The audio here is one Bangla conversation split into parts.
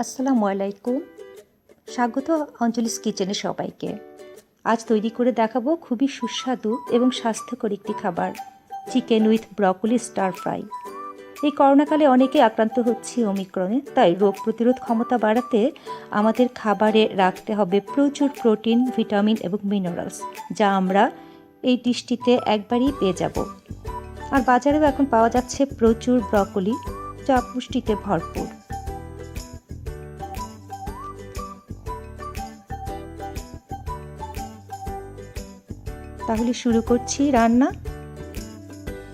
আসসালামু আলাইকুম। স্বাগত অঞ্জলিস কিচেনে সবাইকে। আজ তৈরি করে দেখাবো খুবই সুস্বাদু এবং স্বাস্থ্যকর একটি খাবার, chicken with broccoli star fry. এই করোনাকালে অনেকে আক্রান্ত হচ্ছে ওমিক্রনে, তাই রোগ প্রতিরোধ ক্ষমতা বাড়াতে আমাদের খাবারে রাখতে হবে প্রচুর প্রোটিন, ভিটামিন এবং মিনারেলস, যা আমরা এই ডিশটিতে একবারই পেয়ে যাব। আর বাজারেও এখন পাওয়া যাচ্ছে প্রচুর ব্রকলি, যা পুষ্টিতে ভরপুর। তাহলে শুরু করছি রান্না।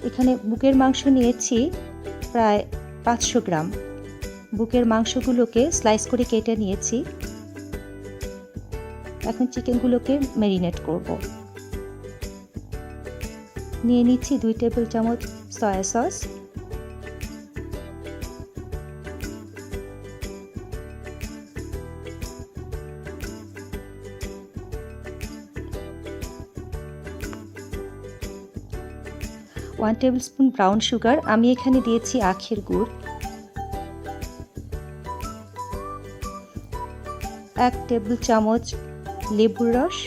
এখানে বুকের মাংস নিয়েছি প্রায় 500 গ্রাম। বুকের মাংসগুলোকে স্লাইস করে কেটে নিয়েছি। এখন চিকেনগুলোকে ম্যারিনেট করব। নিয়ে নিচ্ছি 2 টেবিল চামচ soya sauce, 1 table spoon brown sugar, আমি এখানে দিয়েছি আখের গুড়, 1 টেবিল চামচ লেবুর রস,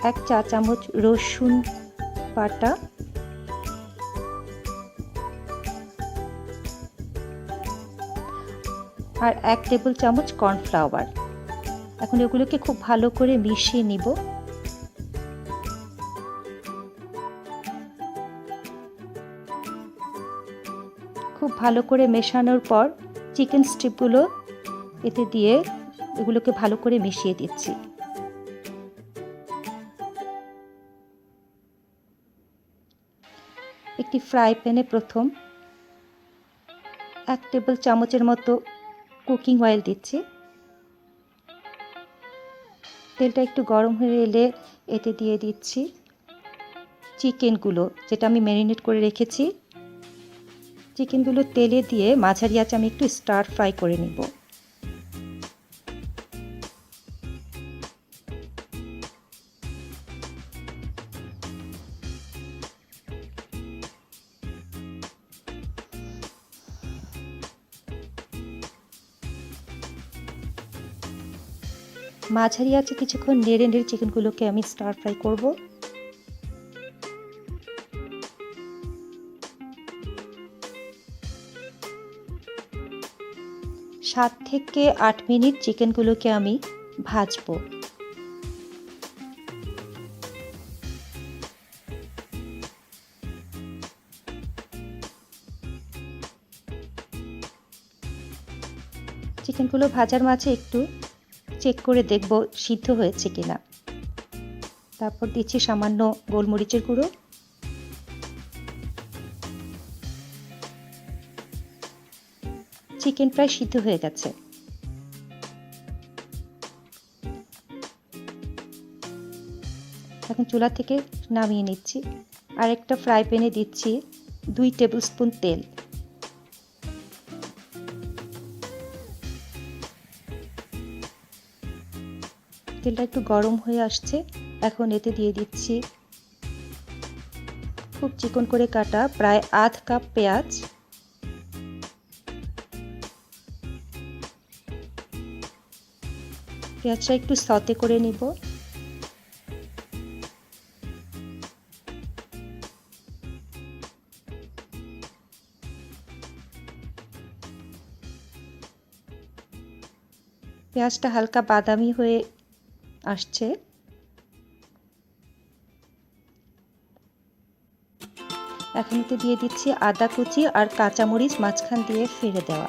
1 চা চামচ রসুন বাটা, আর 1 টেবিল চামচ কর্নফ্লাওয়ার। এখন এগুলোকে খুব ভালো করে মিশিয়ে নিব। খুব ভালো করে মেশানোর পর চিকেন স্ট্রিপগুলো এতে দিয়ে এগুলোকে ভালো করে মিশিয়ে দিচ্ছি। একটি ফ্রাই প্যানে প্রথম 1 টেবিল চামচের মতো কুকিং অয়েল দিচ্ছি। তেলটা একটু গরম হয়ে এলে এতে দিয়ে দিচ্ছি চিকেনগুলো, যেটা আমি ম্যারিনেট করে রেখেছি। চিকেনগুলো তেলে দিয়ে মাঝারি আঁচে আমি একটু স্টার ফ্রাই করে নিব। মাঝারি আঁচে কিছুক্ষণ নেড়ে নেড়ে চিকেনগুলোকে আমি স্টার ফ্রাই করব। 7 থেকে 8 মিনিট চিকেনগুলোকে আমি ভাজবো। চিকেনগুলো ভাজার মাঝে একটু চেক করে দেখব সিদ্ধ হয়েছে কিনা। তারপর দিচ্ছি সামান্য গোলমরিচের গুঁড়ো, চিকেন প্রায় সিদ্ধ হয়ে গেছে। এখন চুলা থেকে নামিয়ে নিচ্ছি। আর একটা ফ্রাই প্যানে দিচ্ছি 2 টেবিল স্পুন তেল। তেলটা একটু গরম হয়ে আসছে। এখন এতে দিয়ে দিচ্ছি খুব চিকন করে কাটা প্রায় আধা কাপ পেঁয়াজ, পেঁয়াজটা একটু সতে করে নিব। পেঁয়াজটা হালকা বাদামি হয়ে আসছে। এখন এতে দিয়ে দিচ্ছি আদা কুচি আর কাঁচামরিচ মাঝখান দিয়ে ফেলে দেওয়া।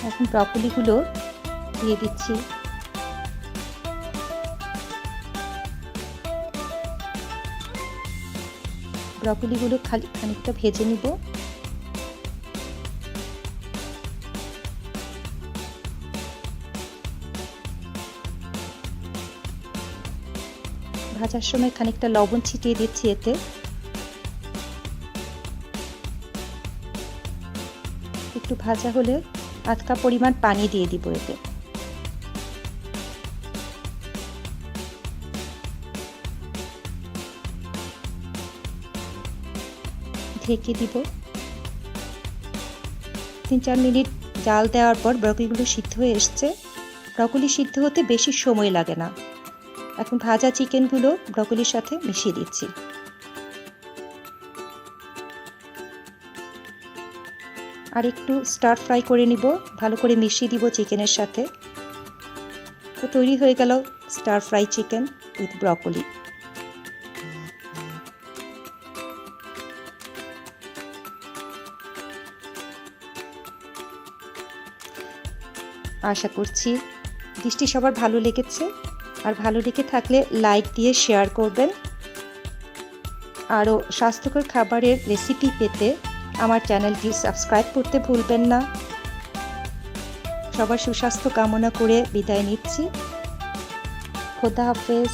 এখন ব্রকলিগুলো দিয়ে দিচ্ছি। ব্রকলিগুলো খানিকটা ভেজে নিব। ভাজার সময় খানিকটা লবণ ছিটিয়ে দিচ্ছি এতে। একটু ভাজা হলে আধ কাপ পরিমাণ পানি দিয়ে দিব এতে। ঢেকে দিব। 3-4 মিনিট জাল দেওয়ার পর ব্রকলিগুলো সিদ্ধ হয়ে এসছে। ব্রকলি সিদ্ধ হতে বেশি সময় লাগে না। এখন ভাজা চিকেনগুলো ব্রকলির সাথে মিশিয়ে দিচ্ছি। আর একটু স্টার ফ্রাই করে নিব, ভালো করে মিশিয়ে দিব চিকেনের সাথে। তো তৈরি হয়ে গেল stir fry chicken with broccoli. আশা করছি ডিশটি সবার ভালো লেগেছে, আর ভালো লেগে থাকলে লাইক দিয়ে শেয়ার করবেন। আরও স্বাস্থ্যকর খাবারের রেসিপি পেতে আমার চ্যানেলটি সাবস্ক্রাইব করতে ভুলবেন না। সবার সুস্বাস্থ্য কামনা করে বিদায় নিচ্ছি। খোদা হাফেজ।